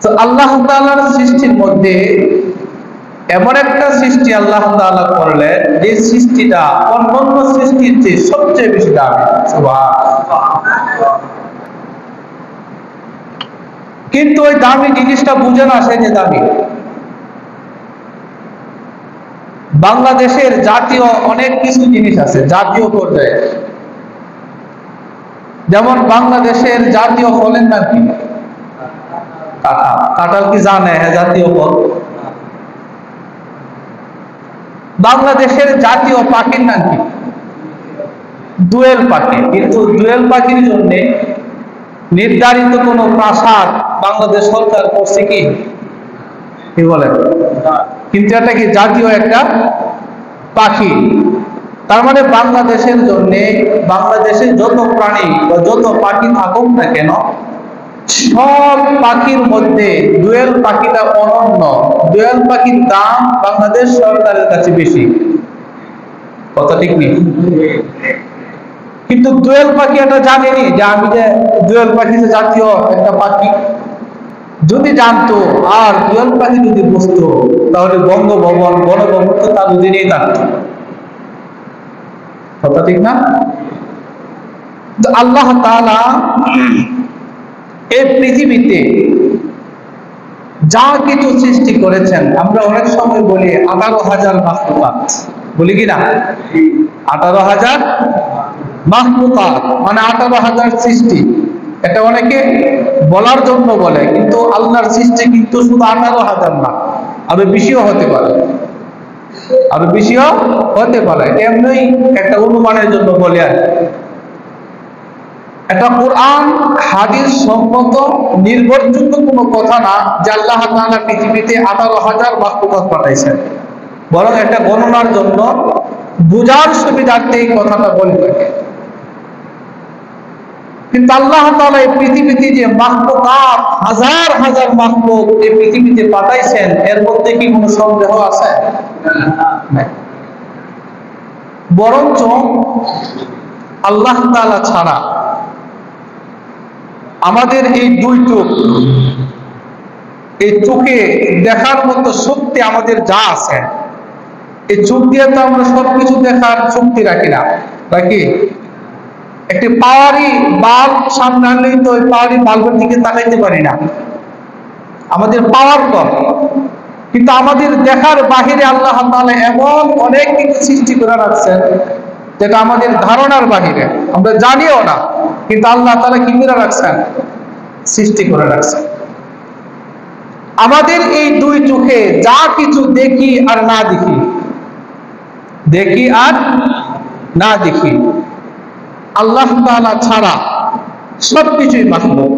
তো আল্লাহ তাআলার সৃষ্টির মধ্যে এমন একটা সৃষ্টি আল্লাহ তাআলা করলেন যে সৃষ্টিটা অন্যান্য সৃষ্টির চেয়ে সবচেয়ে বেশি দামি। সুবহানাল্লাহ। কিন্তু ওই দামি জিনিসটা বুঝে না সে যে দামি। বাংলাদেশের জাতীয় অনেক কিছু জিনিস আছে জাতীয় পর্যায়ে, যেমন বাংলাদেশের জাতীয় ফলের নাম কি? কাঁঠাল। কাঁঠাল কি জানে? হ্যাঁ, জাতীয় ফল। বাংলাদেশের জাতীয় পাখির নাম কি? দোয়েল পাখি। কিন্তু দোয়েল পাখির জন্য নির্ধারিত কোন প্রাসাদ বাংলাদেশ সরকার করছে কি? কি বলেন? কিন্তু এটা কি জাতীয় একটা পাখি? তার মানে বাংলাদেশের জন্য বাংলাদেশে যত প্রাণী বা যত পাখি থাকুক না কেন, সব পাখির মধ্যে দোয়েল পাখিটা অনন্য। দোয়েল পাখির দাম বাংলাদেশ সরকারের কাছে বেশি। কথা ঠিক নেই? কিন্তু দোয়েল পাখি এটা জানেনি যে আমি যে দোয়েল পাখি যে জাতীয় একটা পাখি। যদি জানতো আর দোয়েল পাখি যদি বুঝতো তাহলে বঙ্গভবন গণভবন তো তার অধীনেই থাকতো। কথা ঠিক না? আল্লাহ তাআলা এই পৃথিবীতে যা কিছু সৃষ্টি করেছেন, আমরা অনেক সময় বলি 18,000 মাখলুকাত, বলি কি না? 18,000 মাখলুকাত মানে 18,000 সৃষ্টি। এটা অনেকে বলার জন্য বলে, কিন্তু আল্লাহর সৃষ্টি কিন্তু শুধু 18,000 না, আরো বেশিও হতে পারে, আরো বেশিও হতে পারে। এমনি একটা অনুমানের জন্য বলে আর এটা কোরআন হাদিস সম্মত নির্ভরযোগ্য কোনো কথা না যে আল্লাহ তাআলা পৃথিবীতে 18,000 মাখলুকাত পাঠাইছেন, বরং একটা গণনার জন্য বুঝার সুবিধার্থে এই কথাটা বলে থাকে। কিন্তু আল্লাহ তাআলা এই পৃথিবীতে যে মাখলুকাত হাজার হাজার মাখলুক এই পৃথিবীতে পাঠাইছেন, এর মধ্যে কি কোনো সন্দেহ আছে? না। বরঞ্চ আল্লাহ তাআলা ছাড়া আমাদের এই দুই চোখ, এই চোখে দেখার মতো শক্তি আমাদের যা আছে, এই চোখ দিয়ে তো আমরা সবকিছু দেখার শক্তি রাখি না, রাখি? একটি পাওয়ারি বাল্ব সামনে আনলেই তো ওই পাওয়ারি বাল্বের দিকে তাকাইতে পারি না, আমাদের পাওয়ার কম। কিন্তু আমাদের দেখার বাহিরে আল্লাহ তাআলা এমন অনেক কিছু সৃষ্টি করে রাখছেন যেটা আমাদের ধারণার বাহিরে, আমরা জানিও না, কিন্তু আল্লাহ তাআলা কি করে রাখছেন? সৃষ্টি করে রাখছেন। আমাদের এই দুই চোখে যা কিছু দেখি আর না দেখি, দেখি আর না দেখি, আল্লাহ তাআলা ছাড়া সবকিছুই মাখলুক,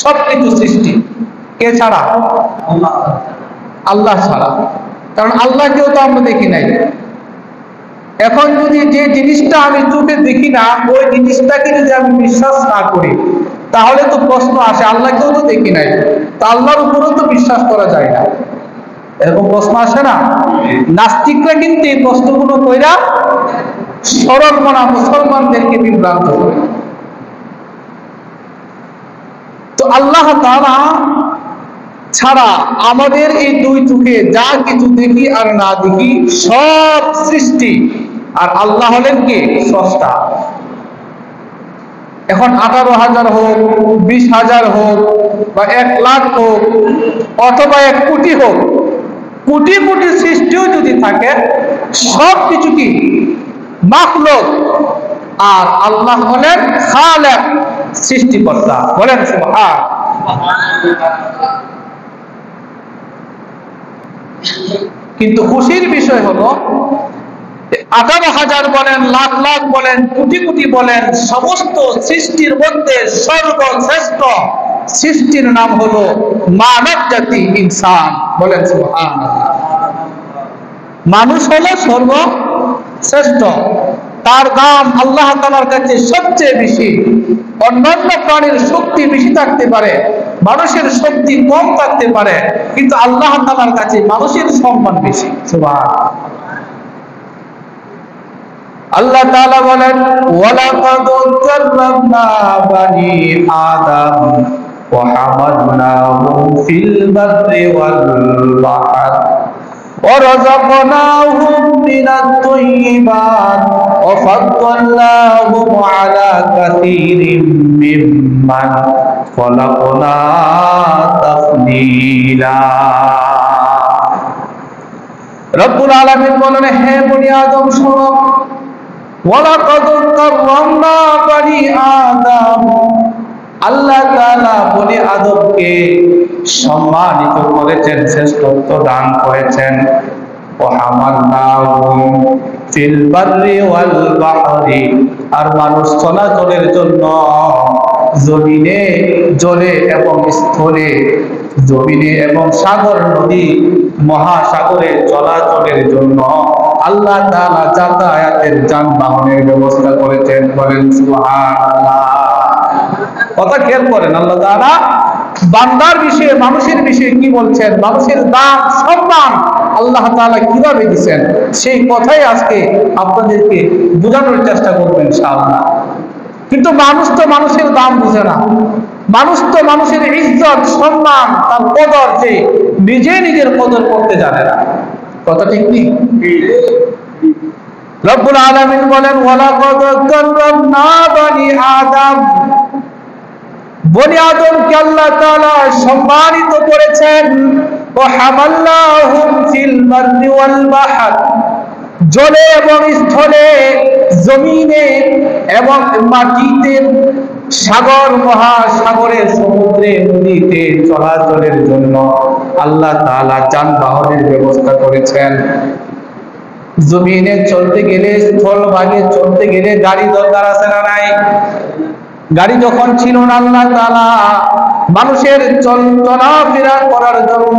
সবকিছু সৃষ্টি। কে ছাড়া? আল্লাহ ছাড়া। কারণ আল্লাহকেও তো আমরা দেখি নাই। এখন যদি যে জিনিসটা আমি চোখে দেখি না, ওই জিনিসটাকে যদি আমি বিশ্বাস না করি, তাহলে তো প্রশ্ন আসে আল্লাহকেও তো দেখি নাই, তা আল্লাহর উপরেও তো বিশ্বাস করা যায় না। এরকম প্রশ্ন আসে না? নাস্তিকরা কিন্তু এই প্রশ্নগুলো কইরা সরল মনা মুসলমানদেরকে বিভ্রান্ত করে। তো আল্লাহ তাআলা ছাড়া আমাদের এই দুই চোখে যা কিছু দেখি আর না দেখি সব সৃষ্টি, আর আল্লাহ হলেন কি? স্রষ্টা। এখন 18,000 হোক, 20,000 হোক, বা 1,00,000 হোক, অথবা 1 কোটি হোক, কোটি কোটি সৃষ্টিও যদি থাকে, সব কিছু কি? মাখলুক। আর আল্লাহ হলেন খালেক, সৃষ্টিকর্তা। বলেন সুবহান। কিন্তু খুশির বিষয় হলো 18,000 বলেন, লাখ লাখ বলেন, কোটি কোটি বলেন, সমস্ত সৃষ্টির মধ্যে সর্বশ্রেষ্ঠ সৃষ্টির নাম হলো মানব জাতি, ইনসান। বলেন সুবহানাল্লাহ। মানুষ হলো সর্বশ্রেষ্ঠ, তার দাম আল্লাহ তাআলার কাছে সবচেয়ে বেশি। অন্যান্য প্রাণীর শক্তি বেশি থাকতে পারে, মানুষের শক্তি কম থাকতে পারে, কিন্তু আল্লাহ তাআলার কাছে মানুষের সম্মান বেশি। সুবহানাল্লাহ। আল্লাহ তাআলা বলেন, ওয়ালাকাদ কাররামনা বানি আদম ওয়া হামালনাহুম ফিল বাররি ওয়াল বাহর ورزقناهم من الطيبات وفضلناهم على كثير ممن خلقنا تفضيلا রব্বুল আলামিন বলেন, হে বনি আদম শোনো, ওয়ালাকাদ কাররামনা বনি আদম, আল্লাহ তাআলা বনি আদমকে সম্মানিত করেছেন, শ্রেষ্ঠত্ব দান করেছেন। ওয়াহামালনাহুম ফিল বাররি ওয়াল বাহরি, আর মানুষ চলাচলের জন্য জমিনে, জলে এবং স্থলে, জমিনে এবং সাগর নদী মহাসাগরে চলাচলের জন্য আল্লাহ তাআলা যাতায়াতের যানবাহনের ব্যবস্থা করেছেন। বলেন সুবহানাল্লাহ। কথা খেয়াল করেন, আল্লাহ তাআলা বান্দার বিষয়ে, মানুষের বিষয়ে কি বলছেন, মানুষের দাম সম্মান আল্লাহ তাআলা কিভাবে দিচ্ছেন, সেই কথাই আজকে আপনাদেরকে বোঝানোর চেষ্টা করবেন ইনশাআল্লাহ। কিন্তু মানুষ তো মানুষের দাম বুঝে না, মানুষ তো মানুষের ইজ্জত সম্মান তার কদর যে নিজে নিজের কদর করতে জানে না। কথা ঠিক নেই? রব্বুল আলামিন বলেন, ওয়ালাকাদ কাররামনা বনি আদম, বনি আদমকে আল্লাহ তাআলা সম্মানিত করেছেন। ওয়া হামালনাহুম ফিল বাররি ওয়াল বাহর, জলে এবং স্থলে, জমিনে এবং মাটিতে, সাগর মহাসাগরে, সমুদ্রে, নদীতে চলাচলের জন্য আল্লাহ তাআলা যানবাহনের ব্যবস্থা করেছেন। জমিনে চলতে গেলে, স্থল ভাগে চলতে গেলে গাড়ি দরকার আছে না নাই? গাড়ি যখন ছিল না, আল্লাহ তাআলা মানুষের চলাফেরা করার জন্য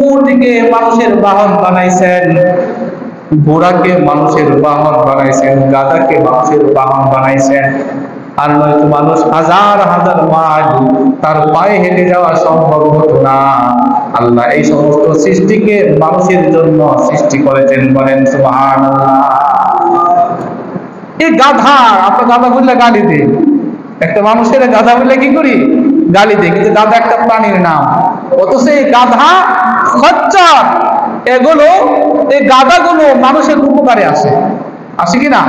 উটকে মানুষের বাহন বানাইছেন, ঘোড়াকে মানুষের বাহন বানাইছেন, গাধাকে মানুষের বাহন বানাইছেন। আর নয়তো মানুষ হাজার হাজার মাইল তার পায়ে হেঁটে যাওয়া সম্ভব হতো না। আল্লাহ এই সমস্ত সৃষ্টিকে মানুষের জন্য সৃষ্টি করেছেন। বলেন সুবহানাল্লাহ। এই গাধা, আমরা গাধা বললে গালি দিই, একটা মানুষের গাধা বললে কি করি? গালি দিই। কিন্তু গাধা একটা প্রাণীর নাম, অথচ এই গাধা, খচ্চর, এগুলো, এই গাধাগুলো মানুষের উপকারে আসে, আসে কিনা?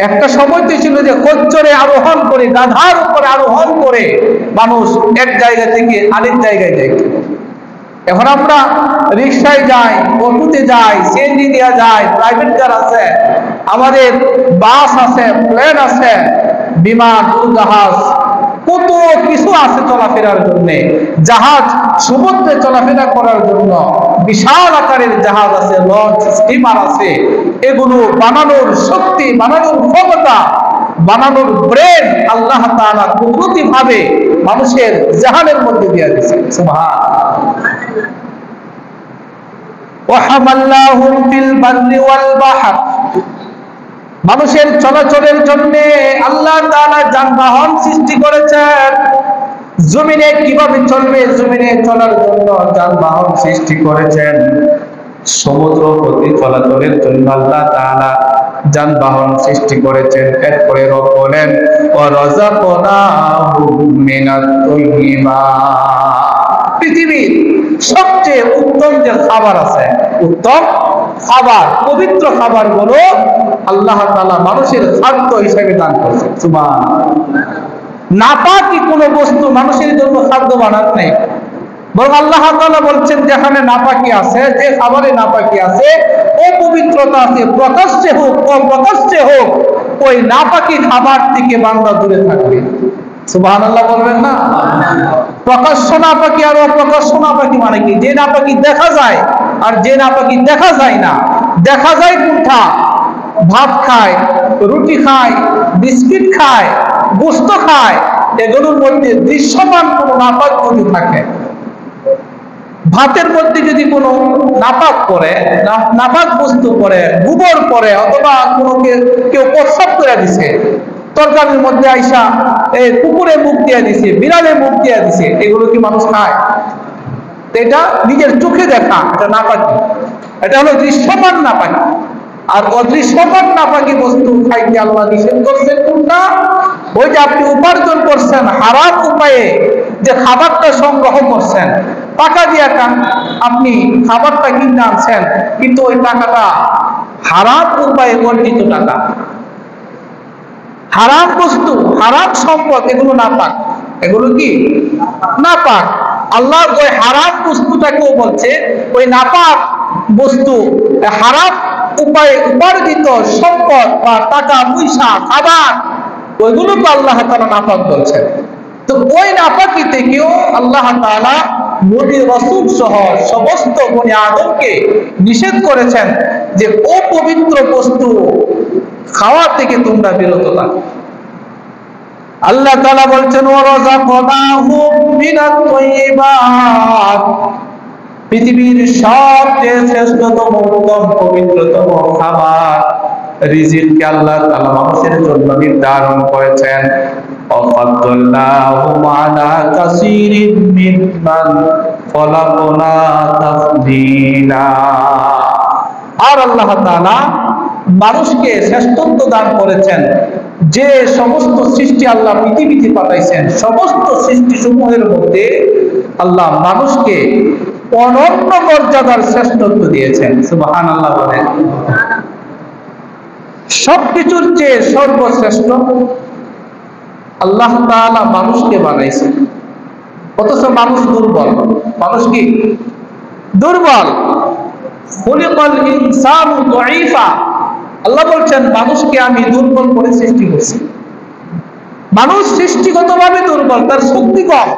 একটা সময় তো ছিল যে খচ্চরে আরোহণ করে, গাধার উপরে আরোহণ করে মানুষ এক জায়গা থেকে আরেক জায়গায় যায়। এখন আমরা রিক্সায় যাই, অটোতে যাই, সিএনজি দেওয়া যায়, প্রাইভেট কার আছে, আমাদের বাস আছে, প্লেন আছে, বিমান, জাহাজ, কত কিছু আছে চলাফেরার জন্য। জাহাজ সমুদ্রে চলাফেরা করার জন্য বিশাল আকারের জাহাজ আছে, লঞ্চ, স্টিমার আছে। এগুলো বানানোর শক্তি, বানানোর ক্ষমতা, বানানোর ব্রেন আল্লাহ তাআলা কুদরতি ভাবে মানুষের জাহানের মধ্যে দিয়ে দিয়েছেন। সুবহানাল্লাহ। ওয়া হামালনাহুম ফিল বাররি ওয়াল বাহর, মানুষের চলাচলের জন্য আল্লাহ তাআলা যানবাহন সৃষ্টি করেছেন। জমিনে কিভাবে চলবে, জমিনে চলার জন্য যানবাহন সৃষ্টি করেছেন। সমুদ্র পথে চলাচলের জন্য আল্লাহ তাআলা যানবাহন সৃষ্টি করেছেন। এরপরে রব বলেন, ওয়া রাযাকনাহুম মিনাত তাইয়্যিবাত, পৃথিবীর সবচেয়ে উত্তম যে খাবার আছে, উত্তম খাবার, পবিত্র খাবার গুলো আল্লাহ তাআলা মানুষের খাদ্য হিসেবে দান করেছেন। সুবহানাল্লাহ। নাপাকি কোনো বস্তু মানুষের জন্য খাদ্য বানান নাই, বরং আল্লাহ তাআলা বলছেন যেখানে নাপাকি আছে, যে খাবারে নাপাকি আছে, অপবিত্রতা আছে, প্রকাশ্যে হোক অপ্রকাশ্যে হোক, ওই নাপাকি খাবার থেকে বান্দা দূরে থাকবে। সুবহানাল্লাহ বলবেন না? প্রকাশ্য নাপাকি আর অপ্রকাশ্য নাপাকি মানে কি? যে নাপাকি দেখা যায় আর যে নাপাকি দেখা যায় না। দেখা যায় কোনটা? ভাত খায়, রুটি খায়, বিস্কিট খায়, গোশত খায়, এগুলোর মধ্যে দৃশ্যমান কোনো নাপাক যদি থাকে, ভাতের মধ্যে যদি কোনো নাপাক করে, নাপাক বস্তু পড়ে, গোবর পড়ে, অথবা কোনো কেউ প্রস্রাব করে দিছে, তরকারির মধ্যে আইসা কুকুরে মুখ দিয়ে দিছে, বিড়ালে মুখ দিয়ে দিছে, এগুলো কি মানুষ খায়? এটা নিজের চোখে দেখা, এটা নাপাকি, এটা হলো দৃশ্যমান নাপাকি। আর অদৃশ্যমান নাপাকি বস্তু খাইতে আল্লাহ নিষেধ করছেন কোনটা? ওই যে আপনি উপার্জন করছেন হারাম উপায়ে, যে খাবারটা সংগ্রহ করছেন, টাকা দিয়ে আপনি খাবারটা কিনে আনছেন, কিন্তু ওই টাকাটা হারাম উপায়ে অর্জিত টাকা, হারাম বস্তু, হারাম সম্পদ, এগুলো নাপাক। এগুলো কি নাপাক? আল্লাহ ওই হারাম বস্তুটাকেও বলছে ওই নাপাক বস্তু, হারাম উপায়ে উপার্জিত সম্পদ বা টাকা পয়সা খাবার, ওইগুলো তো আল্লাহ তাআলা নাপাক বলছেন। তো ওই নাপাকি থেকেও আল্লাহ তাআলা নবী রাসূল সহ সমস্ত বনি আদমকে নিষেধ করেছেন যে অপবিত্র বস্তু খাওয়া থেকে তোমরা বিরত থাকো। আল্লাহ তাআলা বলছেন ওয়ারাযাকনাহুম মিনাত তাইয়্যিবাত, পৃথিবীর সবচেয়ে শ্রেষ্ঠতম উত্তম পবিত্রতম খাবার রিজিককে আল্লাহ তাআলা মানুষের জন্য নির্ধারণ করেছেন। ওয়াফাদ্দালনাহুম আলা কাসীরিন মিম্মান খলাকনা তাফদীলা। আর আল্লাহ তাআলা মানুষকে শ্রেষ্ঠত্ব দান করেছেন। যে সমস্ত সৃষ্টি আল্লাহ পৃথিবীতে পাঠাইছেন, সমস্ত সৃষ্টি সমূহের মধ্যে আল্লাহ মানুষকে অনন্য মর্যাদার শ্রেষ্ঠত্ব দিয়েছেন। সুবহানাল্লাহ বলেন। সবকিছুর চেয়ে সর্বশ্রেষ্ঠ আল্লাহ তাআলা মানুষকে বানাইছেন, অথচ মানুষ দুর্বল। মানুষ কি দুর্বল? খুলিকাল ইনসানু দাঈফা। আল্লাহ বলছেন মানুষকে আমি দুর্বল করে সৃষ্টি করছি। মানুষ সৃষ্টিগতভাবে দুর্বল, তার শক্তি কম,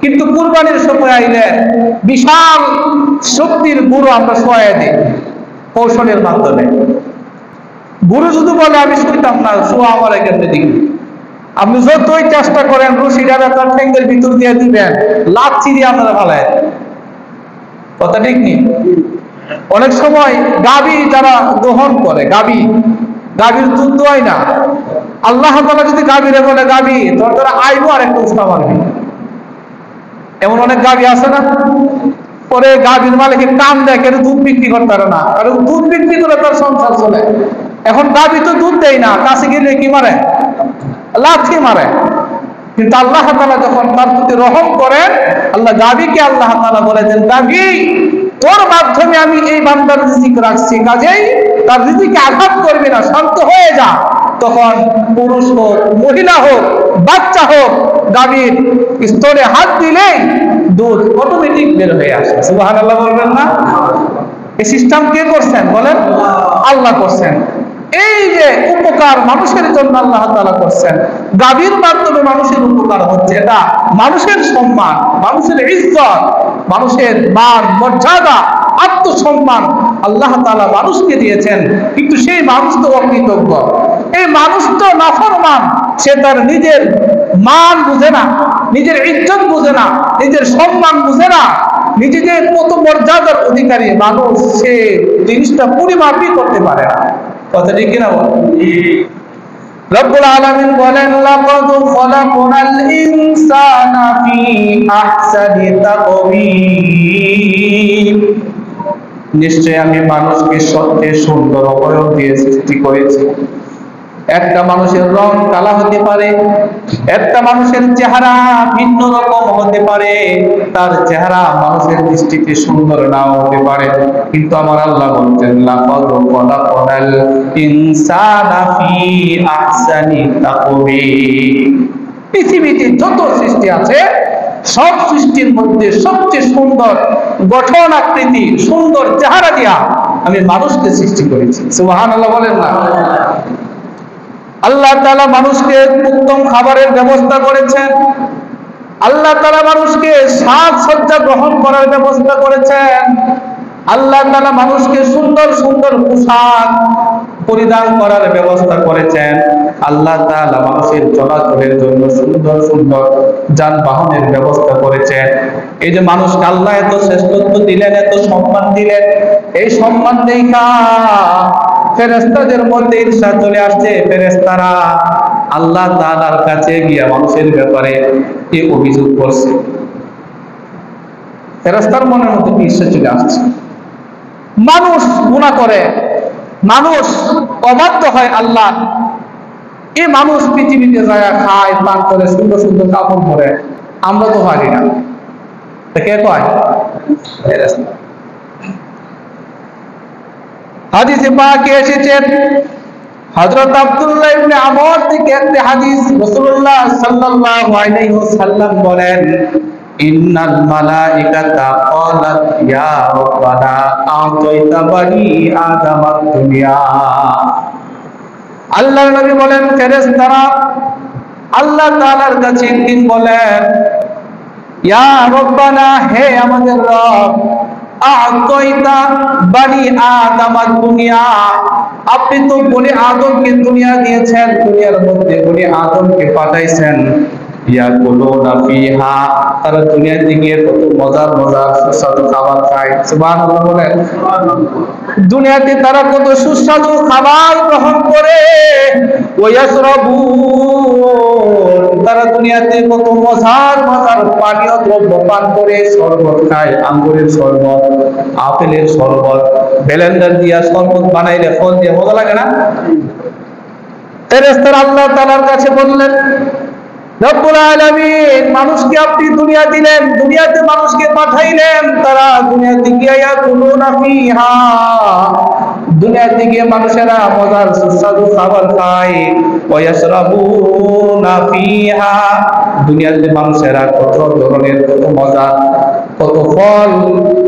কিন্তু কুরবানির সময় আইলে বিশাল শক্তির গুরু আমরা শোয়া দিই কৌশলের মাধ্যমে। গুরু যদি বলে আমি শুইতাম না, শোয়া আমার কেমনে দিকে, আপনি যতই চেষ্টা করেন রশিটা তার ঠ্যাঙ্গের ভিতর দিয়ে দিবেন, লাচ্ছি দিয়ে আপনারা ফালায়। কথা ঠিক নেই? অনেক সময় গাভী যারা দহন করে, গাভীর দুধ দোয় না, আল্লাহ তাআলা যদি গাভীরে বলে গাভী তোর দ্বারা আইবো আর একটু উস্তা মারবি, এমন অনেক গাভী আছে না? পরে গাভীর মালিক কান দেয় কেন দুধ বিক্রি করতে পারে না, কারণ দুধ বিক্রি করে তার সংসার চলে। এখন গাভী তো দুধ দেয় না, কাছে গেলে কি মারে? লাথি মারে। কিন্তু আল্লাহ তাআলা যখন তার প্রতি রহম করেন, আল্লাহ গাভীকে আল্লাহ তাআলা বলে দেন গাভী তোর মাধ্যমে আমি এই বান্দার রিজিক রাখছি, কাজেই তার রিজিকে আঘাত করবি না, শান্ত হয়ে যা। তখন পুরুষ হোক মহিলা হোক বাচ্চা হোক, গাভীর স্তরে হাত দিলেই দুধ অটোমেটিক বের হয়ে আসে। সুবহানাল্লাহ বলবেন না? এই সিস্টেম কে করছেন বলেন? আল্লাহ করছেন। এই যে উপকার মানুষের জন্য আল্লাহ তাআলা করছেন, গাভীর মাধ্যমে মানুষের উপকার হচ্ছে, এটা মানুষের সম্মান, মানুষের ইজ্জত, মানুষের মান মর্যাদা আত্মসম্মান আল্লাহ তাআলা মানুষকে দিয়েছেন। কিন্তু সেই মানুষ তো অকৃতজ্ঞ, এই মানুষ তো নাফরমান, সে তার নিজের মান বুঝে না, নিজের ইজ্জত বুঝে না, নিজের সম্মান বুঝে না, নিজেদের কত মর্যাদার অধিকারী মানুষ, সে জিনিসটা পরিমাপই করতে পারে না। কথা ঠিক কিনা বল? রব্বুল আলামিন বলেন লাকাদ খালাকনাল ইনসানা ফি আহসানি তাকওয়িম, নিশ্চয় আমি মানুষকে সবচেয়ে সুন্দর অবয়ব দিয়ে সৃষ্টি করেছি। একটা মানুষের রং কালা হতে পারে, একটা মানুষের চেহারা ভিন্ন রকম হতে পারে, তার চেহারা মানুষের দৃষ্টিতে সুন্দর নাও হতে পারে, কিন্তু আমার আল্লাহ বলছেন লাকাদ খালাকনাল ইনসানা ফি আহসানি তাকওয়িম। পৃথিবীতে যত সৃষ্টি আছে সব সৃষ্টির মধ্যে সবচেয়ে সুন্দর গঠন আকৃতি, সুন্দর চেহারা দিয়া আমি মানুষকে সৃষ্টি করেছি। সুবহানাল্লাহ বলেন না? আল্লাহ তাআলা মানুষকে উত্তম খাবারের ব্যবস্থা করেছেন, আল্লাহ তাআলা মানুষকে সাজ সজ্জা গ্রহণ করার ব্যবস্থা করেছেন, আল্লাহ তাআলা মানুষকে সুন্দর সুন্দর পোশাক পরিধান করার ব্যবস্থা করেছেন, আল্লাহ তাআলা মানুষের চলাচলের জন্য সুন্দর সুন্দর যানবাহনের ব্যবস্থা করেছেন। এই যে মানুষকে আল্লাহ এত শ্রেষ্ঠত্ব দিলেন, এত সম্মান দিলেন, এই সম্মান দেখা ফেরেশতাদের মধ্যে ঈর্ষা চলে আসছে। ফেরেশতারা আল্লাহ তাআলার কাছে গিয়ে মানুষের ব্যাপারে এই অভিযোগ করছে। ফেরেশতার মনের মধ্যে ঈর্ষা চলে আসছে। মানুষ গুনাহ করে, মানুষ অবাধ্য হয় আল্লাহ, এই মানুষ পৃথিবীতে যায় খায় পান করে সুন্দর সুন্দর কাপড় পরে, আমরা তো পারি না। কে কয়? হাদিসে পাকে এসেছে, হযরত আব্দুল্লাহ ইবনে আমর থেকে একটি হাদিস, রাসূলুল্লাহ সাল্লাল্লাহু আলাইহি ওয়াসাল্লাম বলেন, ইন্নাল মালাইকাতা ক্বালাত ইয়া রাব্বানা আ'তাইতা বানি আদামাত দুনিয়া। আল্লাহর নবী বলেন, ফেরেশতারা আল্লাহ তাআলার কাছে একদিন বলেন, ইয়া রাব্বানা, হে আমাদের রব, আ'তাইতা বানি আদামাত দুনিয়া, আপনি তো বনি আদমকে দুনিয়া দিয়েছেন, দুনিয়ার মধ্যে বনি আদমকে পাঠাইছেন, ইয়াকুলুনা ফিহা, তারা দুনিয়াতে গিয়ে কত মজার মজার সুস্বাদু খাবার খায়। সুবহানাল্লাহ বলেন। দুনিয়াতে তারা কত সুস্বাদু খাবার গ্রহণ করে, ওয়ায়াশরাবুন, তারা দুনিয়াতে কত মজার মজার পানীয় দ্রব্য পান করে, শরবত খায়, আঙ্গুরের শরবত, আপেলের শরবত, ব্লেন্ডার দিয়া শরবত বানাইলে ফল দিয়ে মজা লাগে না? ফেরেশতারা আল্লাহ তাআলার কাছে বললেন, রব্বুল আলামিন, মানুষকে আপনি দুনিয়া দিলেন, দুনিয়াতে মানুষকে পাঠাইলেন, তারা দুনিয়াতে গিয়ে ইয়াকুলুনা ফিহা, দুনিয়াতে গিয়ে মানুষেরা মজার সুস্বাদু খাবার খায়, ওয়ায়াশরাবুনা ফিহা, দুনিয়াতে মানুষেরা কত ধরনের কত মজার কত ফল,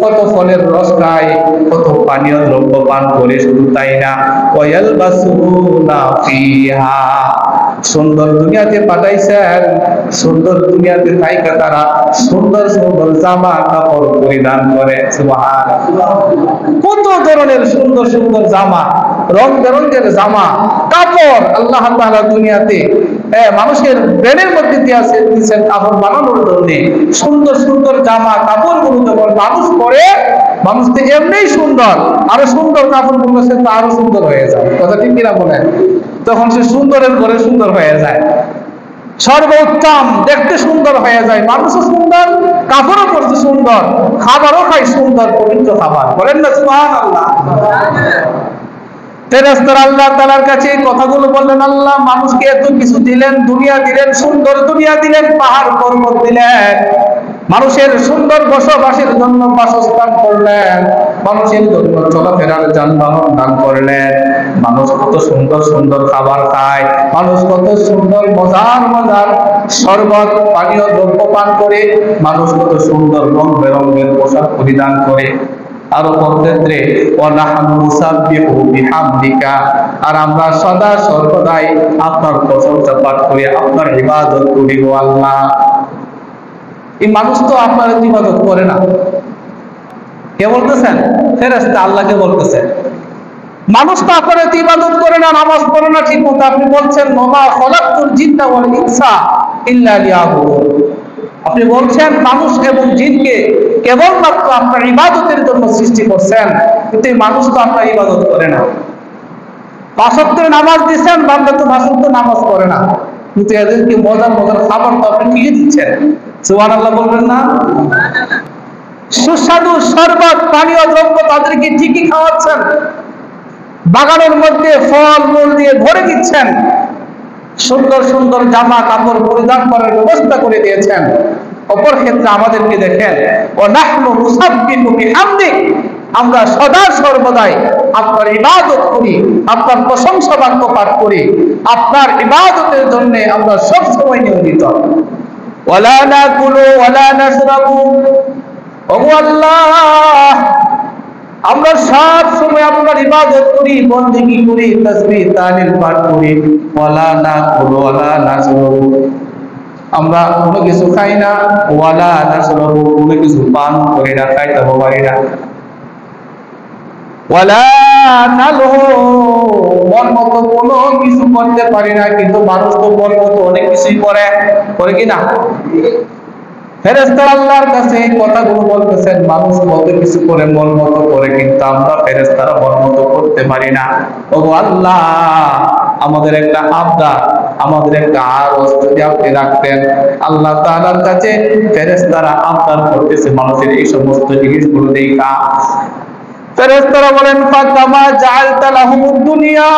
কত ফলের রস খায়, কত পানীয় দ্রব্য পান করে, শুধু তাই না, ওয়ায়ালবাসুনা ফিহা, সুন্দর দুনিয়াতে পাঠাইছেন, সুন্দর দুনিয়াতে থাইকা তারা সুন্দর সুন্দর জামা কাপড় পরিধান করে। সুবহানাল্লাহ, কত ধরনের সুন্দর সুন্দর জামা, রং বেরঙের জামা কাপড় আল্লাহ তাআলা দুনিয়াতে মানুষের ব্রেনের মধ্যে দিয়েছেন কাপড় বানানোর জন্য। সুন্দর সুন্দর জামা কাপড় গুলো যখন মানুষ পরে, মানুষ তো এমনিই সুন্দর, আরো সুন্দর কাপড় গুলো সে তো আরো সুন্দর হয়ে যায়। কথা ঠিক কিনা বলেন? তখন সে সুন্দরের ঘরে সুন্দর হয়ে যায়, সর্বোত্তম, দেখতে সুন্দর হয়ে যায়, মানুষও সুন্দর, কাপড়ও পরতে সুন্দর, খাবারও খায় সুন্দর পবিত্র খাবার। বলেন না সুবহানাল্লাহ। ফেরেশতারা আল্লাহ তাআলার কাছে এই কথাগুলো বললেন, আল্লাহ মানুষকে এত কিছু দিলেন, দুনিয়া দিলেন, সুন্দর দুনিয়া দিলেন, পাহাড় পর্বত দিলেন, মানুষের সুন্দর বসবাসের জন্য বাসস্থান করলেন, মানুষের জন্য চলাফেরার যানবাহন দান করলেন, মানুষ কত সুন্দর সুন্দর খাবার খায়, মানুষ কত সুন্দর মজার মজার শরবত পানীয় দ্রব্য পান করে, মানুষ কত সুন্দর রং বেরঙের পোশাক পরিধান করে। আর ক্ষেত্রে ওয়ানাহনু নুসাব্বিহু বিহামদিকা, আর আমরা সদা সর্বদাই আপনার প্রশংসা পাঠ করি, আপনার ইবাদত করি গো আল্লাহ। এই মানুষ তো আপনার ইবাদত করে না, কে বলতেছেন? ফেরেশতা আল্লাহকে বলতেছেন, মানুষ তো আপনার ইবাদত করে না, নামাজ পড়ে না ঠিক মতো। আপনি বলছেন ওমা খালাকতুল জিন্না ওয়াল ইনসা ইল্লা লিয়াবুদুন, আপনি বলছেন মানুষ এবং জিনকে কেবলমাত্র আপনার ইবাদতের জন্য সৃষ্টি করছেন, কিন্তু এই মানুষ তো আপনার ইবাদত করে না। 5 ওয়াক্তের নামাজ দিচ্ছেন, বান্দা তো 5 ওয়াক্ত নামাজ পড়ে না, কিন্তু এদেরকে মজার মজার খাবার তো আপনি ঠিকই দিচ্ছেন। সুবহানাল্লাহ বলবেন না? সুস্বাদু শরবত পানীয় দ্রব্য তাদেরকে ঠিকই খাওয়াচ্ছেন, বাগানের মধ্যে ফল মূল দিয়ে ভরে দিচ্ছেন, সুন্দর সুন্দর জামা কাপড় পরিধান করার ব্যবস্থা করে দিয়েছেন। অপর ক্ষেত্রে আমাদেরকে দেখেন, ওয়ানাহনু নুসাব্বিহু বিহামদিক, আমরা সদা সর্বদাই আপনার ইবাদত করি, আপনার প্রশংসা বাক্য পাঠ করি, আপনার ইবাদতের জন্য আমরা সব সময় নিয়োজিত। ওয়ালা নাকুলু ওয়ালা নাশরাবু, ওগো আল্লাহ আমরা সব সময় আপনার ইবাদত করি, বন্দেগী করি, তাসবিহ তাহলিল পাঠ করি, ওয়ালা নাকুলু ওয়ালা নাশরাবু, আমরা কোনো কিছু খাই না, ওয়ালা নাশরাবু, কোনো কিছু পান করি না, খাইতে পারি না, ওয়ালা নালহু, মন মতো কোনো কিছু করতে পারি না। কিন্তু মানুষ তো মন মতো অনেক কিছুই করে কি না? ফেরেশতারা আল্লাহর কাছে এই কথাগুলো বলতেছেন, মানুষ কত কিছু করে মন মতো করে, কিন্তু আমরা ফেরেশতারা মন মতো করতে পারি না। ওগো আল্লাহ, আমাদের একটা আবদার, আমাদের একটা আরজ যদি আপনি রাখতেন। আল্লাহ তাআলার কাছে ফেরেশতারা আবদার করতেছে মানুষের এই সমস্ত জিনিসগুলো দেখা। ফেরেশতারা বলেন ফাকামা জাআলতা লাহুমুদ দুনিয়া,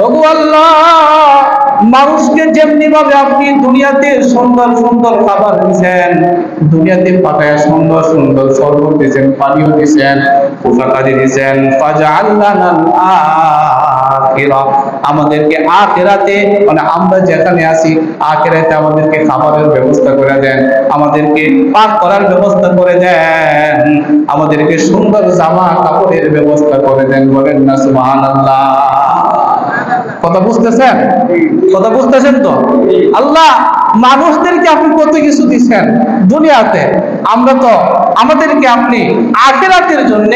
ওগো আল্লাহ, মানুষকে যেমনি ভাবে আপনি দুনিয়াতে সুন্দর সুন্দর খাবার দিয়েছেন, দুনিয়াতে পাঠায় সুন্দর সুন্দর শরবত দিয়েছেন, পানীয় দিয়েছেন, পোশাক আদি দিয়েছেন, ফাজআলনাল আখিরা, আমাদেরকে আখিরাতে মানে আমরা যেখানে আছি আখিরাতে আমাদেরকে খাবারের ব্যবস্থা করে দেন, আমাদেরকে পাক করার ব্যবস্থা করে দেন, আমাদেরকে সুন্দর জামা কাপড়ের ব্যবস্থা করে দেন। বলেন না সুবহানাল্লাহ। কথা বুঝতেছেন? কথা বুঝতেছেন তো? আল্লাহ মানুষদেরকে আপনি কত কিছু দিচ্ছেন দুনিয়াতে, আমরা তো আমাদেরকে আপনি আখিরাতের জন্য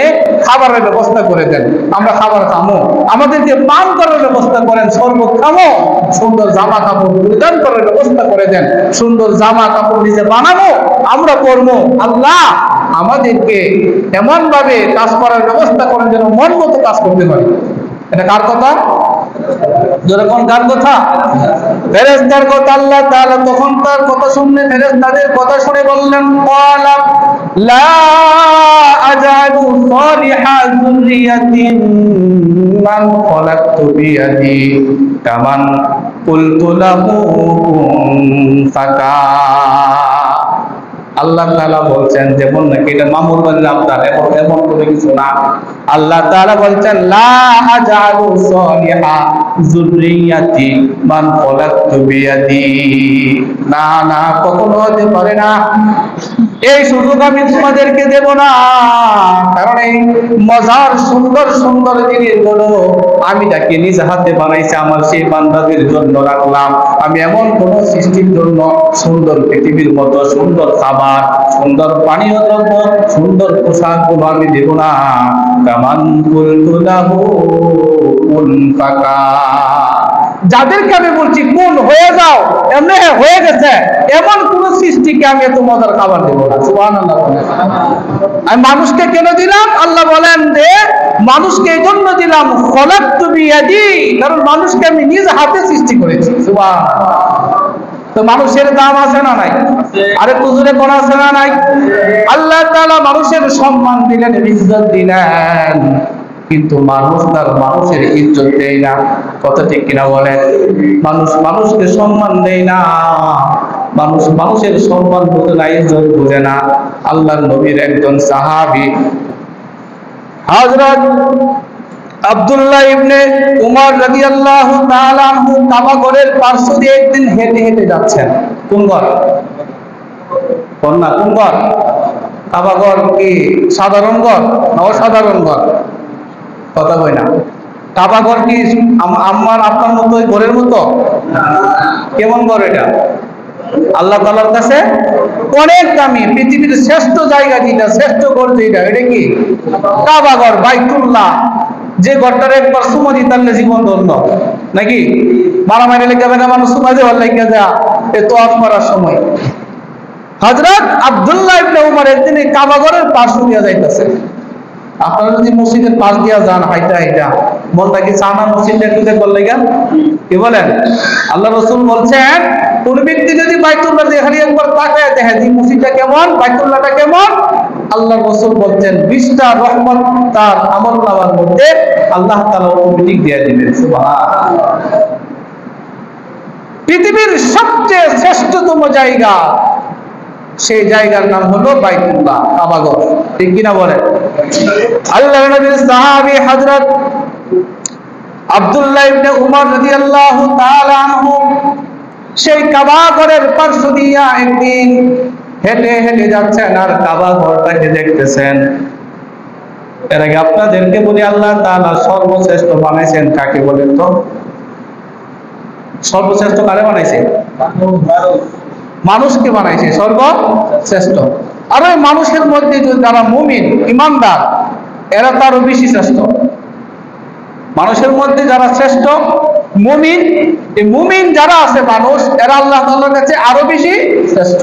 খাবারের ব্যবস্থা করে দেন, আমরা খাবার খামো, আমাদেরকে পান করার ব্যবস্থা করেন, শরবত খামো, সুন্দর জামা কাপড় পরিধান করার ব্যবস্থা করে দেন, সুন্দর জামা কাপড় নিজে বানাবো, আমরা পরবো। আল্লাহ আমাদেরকে এমন ভাবে কাজ করার ব্যবস্থা করেন যেন মন মতো কাজ করতে পারি। এটা কার কথা? যখন কার কথা? ফেরেশতার কথা। আল্লাহ তাআলা তখন তার কথা শুনে, ফেরেশতাদের কথা শুনে বললেন ক্বালা লা আজআলু সালিহা যুররিয়াতিন মান খালাকতু বিয়াদি কামান কুলতু লাহু ফাকান। আল্লাহ তাআলা বলছেন যেমন নাকি এটা মামুর বাড়ির আবদার, এমন করে কিছু না। আল্লাহ তাআলা বলছেন লা আজআলু সালিহা যুররিয়াতি মান খালাকতু বিয়াদি, না না, কখনো হতে পারে না, এই সুযোগ আমি তোমাদেরকে দেব না। কারণ এই মজার সুন্দর সুন্দর জিনিসগুলো আমি যাকে নিজ হাতে বানাইছি আমার সেই বান্দাদের জন্য রাখলাম। আমি এমন কোন সৃষ্টির জন্য সুন্দর পৃথিবীর মতো সুন্দর খাবার, সুন্দর পানীয় দ্রব্য, সুন্দর পোশাক গুলো আমি দেব না। কামান কুলতু লাহু কুন ফাকান, যাদেরকে আমি বলছি কোন হয়ে যাও, এমনি হয়ে গেছে, এমন কোন সৃষ্টিকে আমি এত মজার খাবার দেব না। সুবহানাল্লাহ। আমি মানুষকে কেন দিলাম? আল্লাহ বলেন যে মানুষকে এই জন্য দিলাম খলাকতু বিয়াদি, কারণ মানুষকে আমি নিজ হাতে সৃষ্টি করেছি। সুবহানাল্লাহ। তো মানুষের দাম আছে না নাই? আরে হুজুরে কোন আছে না নাই? আল্লাহ তাআলা মানুষের সম্মান দিলেন, ইজ্জত দিলেন, কিন্তু মানুষ তার মানুষের ইজ্জত দেয় না। কথা ঠিক কিনা বলেন? মানুষ মানুষকে সম্মান দেয় না, মানুষ মানুষের সম্মান বোঝে না, ইজ্জত বোঝে না। আল্লাহর নবীর একজন সাহাবী হযরত আব্দুল্লাহ ইবনে উমর রাদিয়াল্লাহু তাআলা আনহু কাবা ঘরের পার্শ্ব দিয়ে একদিন হেঁটে হেঁটে যাচ্ছেন। কোন ঘর? কোন না, কোন ঘর? কাবা ঘর কি সাধারণ ঘর না অসাধারণ ঘর? কথা কই না। কাবা ঘর কি আমার আপনার মতো ঘরের মতো? কেমন ঘর এটা? আল্লাহ তাআলার কাছে অনেক দামি, পৃথিবীর শ্রেষ্ঠ জায়গা যেটা, শ্রেষ্ঠ ঘর যেটা, এটা কি কাবা ঘর, বাইতুল্লাহ। যে ঘরটার একবার সুমা দিতাম জীবন ধন্য, নাকি মারামারি লেগে যাবে না, মানুষ সুমা দেওয়ার লেগে যা এ তোয়াফ করার সময়। হযরত আব্দুল্লাহ ইবনে উমর একদিন কাবা ঘরের পাশ দিয়ে যাইতেছে। আপনারা যদি মসজিদের পাশ দিয়া যান হাইটা হাইটা, মনটা কি চানা মসজিদটা একটু দেখবার লাগা? কি বলেন? আল্লাহ রাসূল বলছেন কোন ব্যক্তি যদি বাইতুল্লাহ দিয়ে খালি একবার তাকায় দেখে যে মসজিদটা কেমন, বাইতুল্লাহটা কেমন, আল্লাহ রাসূল বলছেন 20টা রহমত তার আমলনামার মধ্যে আল্লাহ তাআলা অটোমেটিক দিয়ে দিবেন। সুবহানাল্লাহ। পৃথিবীর সবচেয়ে শ্রেষ্ঠতম জায়গা, সেই জায়গার নাম হলো বাইতুল্লাহ, কাবা ঘর। ঠিক কিনা বলেন? আল্লাহর নবীর সাহাবী হযরত আব্দুল্লাহ ইবনে উমর রাদিয়াল্লাহু তাআলা আনহু সেই কাবা ঘরের পার্শ্ব দিয়া একদিন হেঁটে হেঁটে যাচ্ছেন আর কাবা ঘরটাকে দেখতেছেন। এর আগে আপনাদেরকে বলি আল্লাহ তাআলা সর্বশ্রেষ্ঠ বানাইছেন কাকে বলেন তো? সর্বশ্রেষ্ঠ কারে বানাইছে? মানুষকে বানাইছে সর্বশ্রেষ্ঠ। আর ওই মানুষের মধ্যে যারা মুমিন ইমানদার এরা তারও বেশি শ্রেষ্ঠ। মানুষের মধ্যে যারা শ্রেষ্ঠ মুমিন, এই মুমিন যারা আছে মানুষ, এরা আল্লাহ তাআলার কাছে আরো বেশি শ্রেষ্ঠ।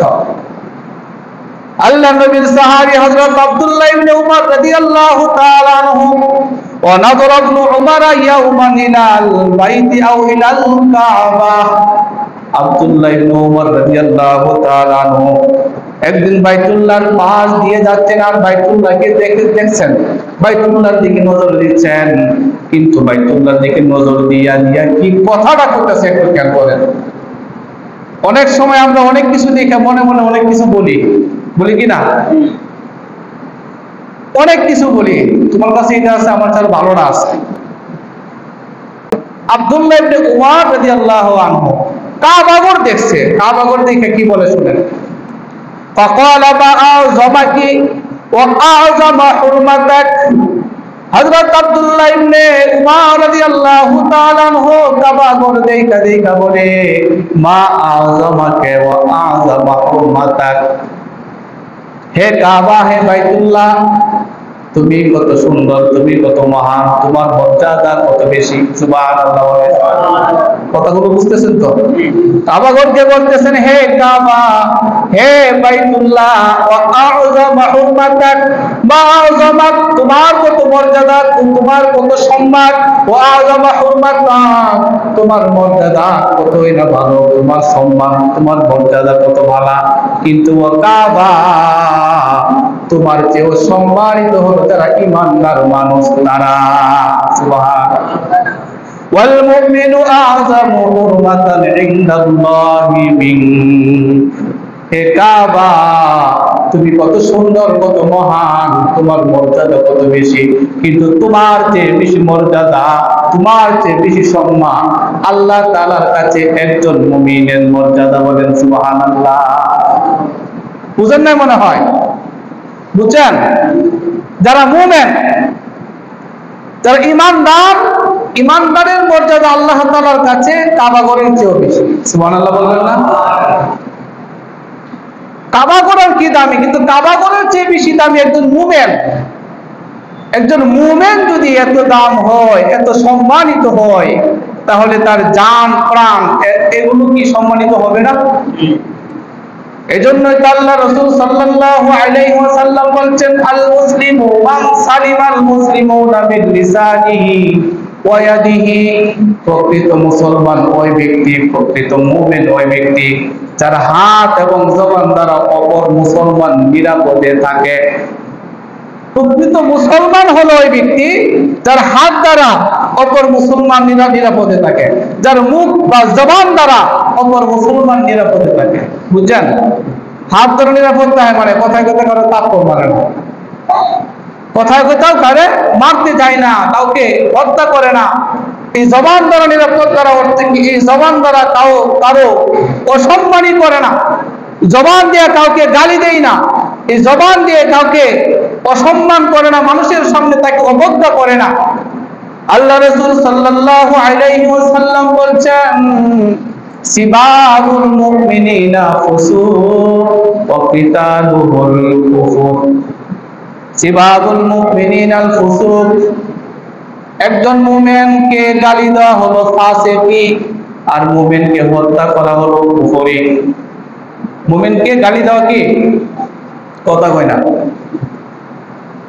আল্লাহ নবীর সাহাবী হযরত আব্দুল্লাহ ইবনে উমর রাদিয়াল্লাহু তাআলা আনহু ওয়া নাযরা ইবনে উমর ইয়াওমান ইলাল বাইতি আও ইলাল কাবা, আব্দুল্লাহ ইবনে উমর রাদিয়াল্লাহু তাআলা আনহু একদিন বাইতুল্লাহর পাশ দিয়ে যাচ্ছেন আর বাইতুল্লাহকে দেখছেন, বাইতুল্লাহর দিকে নজর দিচ্ছেন, কিন্তু বাইতুল্লাহর দিকে নজর দিয়া কি কথাটা করতেছে একটু খেয়াল করেন। অনেক সময় আমরা অনেক কিছু দেখে মনে মনে অনেক কিছু বলি কি না? অনেক কিছু বলি, তোমার কাছে এটা আছে, আমার কাছে ভালোটা আছে। আব্দুল্লাহ ইবনে উমর রাদিয়াল্লাহু আনহু কাবাগর দেখছে, কাবাগর দেখে কি বলে শুনেন। فقال ما أعظمك وأعظم حرمتك। হযরত আব্দুল্লাহ ইবনে উমর রাদিয়াল্লাহু তাআলা আনহু কাবাগর দেখা বলে, মা আযমাকা ওয়া আযমা হুরমাতাক, হে কাবা, হে বাইতুল্লাহ, তুমি কত সুন্দর, তুমি কত মহান, তোমার মর্যাদা কত বেশি। সুবহানাল্লাহ। কথাগুলো বুঝতেছেন তো? কাবাগরকে বলতেছেন, হে কাবা, হে বাইতুল্লাহ, ওয়া আযমা হুরমাতাক, মা আযমাক, তোমার কত মর্যাদা, তোমার কত সম্মান, ওয়া আযমা হুরমাতাক, তোমার মর্যাদা কতই না ভালো, তোমার সম্মান, তোমার মর্যাদা কত ভালো। কিন্তু ও কাবা, তোমার চেয়েও সম্মানিত হলো যারা ঈমানদার মানুষ, তারা। সুবহানাল্লাহ। ওয়াল মুমিনু আযমু হুরমাতান ইনদাল্লাহি মিন। হে কাবা, তুমি কত সুন্দর, কত মহান, তোমার মর্যাদা কত বেশি, কিন্তু তোমার চেয়ে বেশি মর্যাদা, তোমার চেয়ে বেশি সম্মান আল্লাহ তাআলার কাছে একজন মুমিনের মর্যাদা। বলেন সুবহানাল্লাহ। বুঝেন না মনে হয়? বুঝছেন? যারা মুমিন, যারা ঈমানদার, ঈমানদারের মর্যাদা আল্লাহ তাআলার কাছে কাবাগরের চেয়েও বেশি। সুবহানাল্লাহ বলবেন না? কাবাগরের কি দামি, কিন্তু কাবাগরের চেয়ে বেশি দামি একজন মুমিন। একজন মুমিন যদি এত দাম হয়, এত সম্মানিত হয়, তাহলে তার জান, প্রাণ এগুলো কি সম্মানিত হবে না? এজন্যই তো আল্লাহ রাসূল সাল্লাল্লাহু আলাইহি ওয়াসাল্লাম বলছেন, আল মুসলিমু মান সালিমাল মুসলিমুনা মিন লিসানিহি ওয়া ইয়াদিহি। প্রকৃত মুসলমান ওই ব্যক্তি, প্রকৃত মুমিন ওই ব্যক্তি যার হাত এবং জবান দ্বারা অপর মুসলমান নিরাপদে থাকে। প্রকৃত মুসলমান হলো ওই ব্যক্তি যার হাত দ্বারা অপর মুসলমান নিরাপদে থাকে, যার মুখ বা জবান দ্বারা অপর মুসলমান নিরাপদে থাকে। বুঝছেন? হাত দ্বারা নিরাপদ থাকে মানে কথায় কথা কারো তাৎপর্য মানে না, কথায় কোথাও কারে মারতে যায় না, কাউকে হত্যা করে না। এই জবান দ্বারা নিরাপদ করা অর্থে কি, এই জবান দ্বারা কারো অসম্মানই করে না, জবান দিয়ে কাউকে গালি দেয় না, এই জবান দিয়ে কাউকে অসম্মান করে না, মানুষের সামনে তাকে অবজ্ঞা করে না। আল্লাহ রাসূল সাল্লাল্লাহু আলাইহি ওয়াসাল্লাম বলছেন, সিবাবুল মুমিনিনা ফুসুক ওয়া কিতালুহুল কুফর। সিবাবুল মুমিনিনাল ফুসুক, একজন মুমিনকে গালি দেওয়া হলো ফাসিকি, আর মুমিনকে হত্যা করা হলো কুফরি। মুমিনকে গালি দেওয়া কি? কথা কয় না।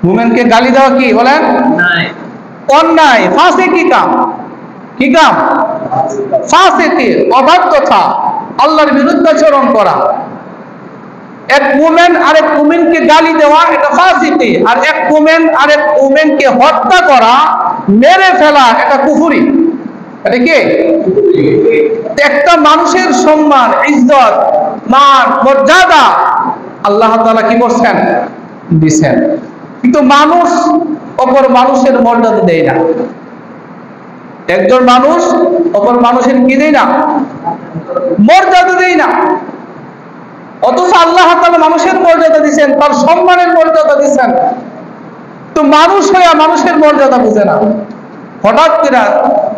মুমিনকে গালি দেওয়া কি বলেন? অন্যায়, ফাসিকি কাম। কি কাম? ফাসিকি, অবাধ্যতা, আল্লাহর বিরুদ্ধাচরণ করা। এক মুমিন আরেক মুমিনকে গালি দেওয়া এটা ফাসিকি, আর এক মুমিন আরেক মুমিনকে হত্যা করা, মেরে ফেলা, এটা কুফরি। এটা কি? একটা মানুষের সম্মান, ইজ্জত, মান, মর্যাদা আল্লাহ তাআলা কি করছেন? দিয়েছেন। কিন্তু মানুষ অপর মানুষের মর্যাদা দেয় না। একজন মানুষ অপর মানুষের কি দেয় না? মর্যাদা দেয় না। অথচ আল্লাহ তাআলা মানুষের মর্যাদা দিয়েছেন, তার সম্মানের মর্যাদা দিয়েছেন। তো মানুষ হইয়া মানুষের মর্যাদা বুঝে না, হঠাৎ করে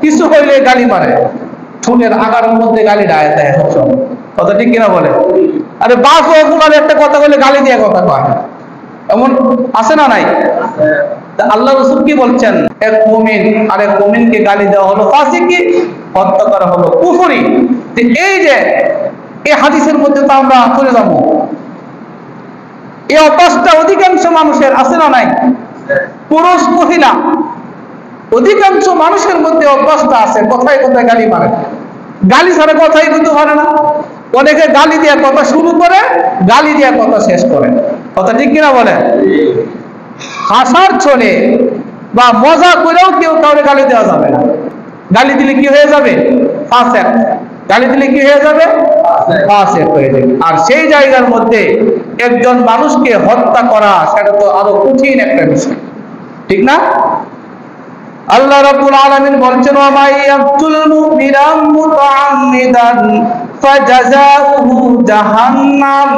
কিছু হইলে গালি মারে, চুলের আগারের মধ্যে গালি ডায় দেয়। কথা ঠিক কিনা বলে? আরে বাপ ও গুলার একটা কথা বলে গালি দিয়ে কথা কয়, এমন আছে না নাই? আল্লাহ রাসূল কি বলছেন? এক মুমিন আরেক মুমিনকে গালি দেওয়া হলো ফাসিকি, হত্যা করা হলো কুফরি। এই যে এই হাদিসের মধ্যে তো আমরা চলে যাব, এই অভ্যাসটা অধিকাংশ মানুষের আছে না নাই? পুরুষ মহিলা অধিকাংশ মানুষের মধ্যে অভ্যাসটা আছে, কথায় কথায় গালি মারে। গালি ছাড়া কথাই বলতে পারে না। অনেকে গালি দিয়ে কথা শুরু করে, গালি দিয়ে কথা শেষ করে। কথা ঠিক কিনা বলেন? হাসার ছলে বা মজা করেও কেউ কাউকে গালি দেওয়া যাবে না। গালি দিলে কি হয়ে যাবে? ফাসেক। গালি দিলে কি হয়ে যাবে? ফাসেক হয়ে যাবে। আর সেই জায়গার মধ্যে একজন মানুষকে হত্যা করা, সেটা তো আরো কঠিন একটা বিষয়, ঠিক না? আল্লাহ রাব্বুল আলামিন বলছেন, ওয়া মাইয়াকুল মুমিনাম মুতাআম্মিদান ফাজাযাউহু জাহান্নাম।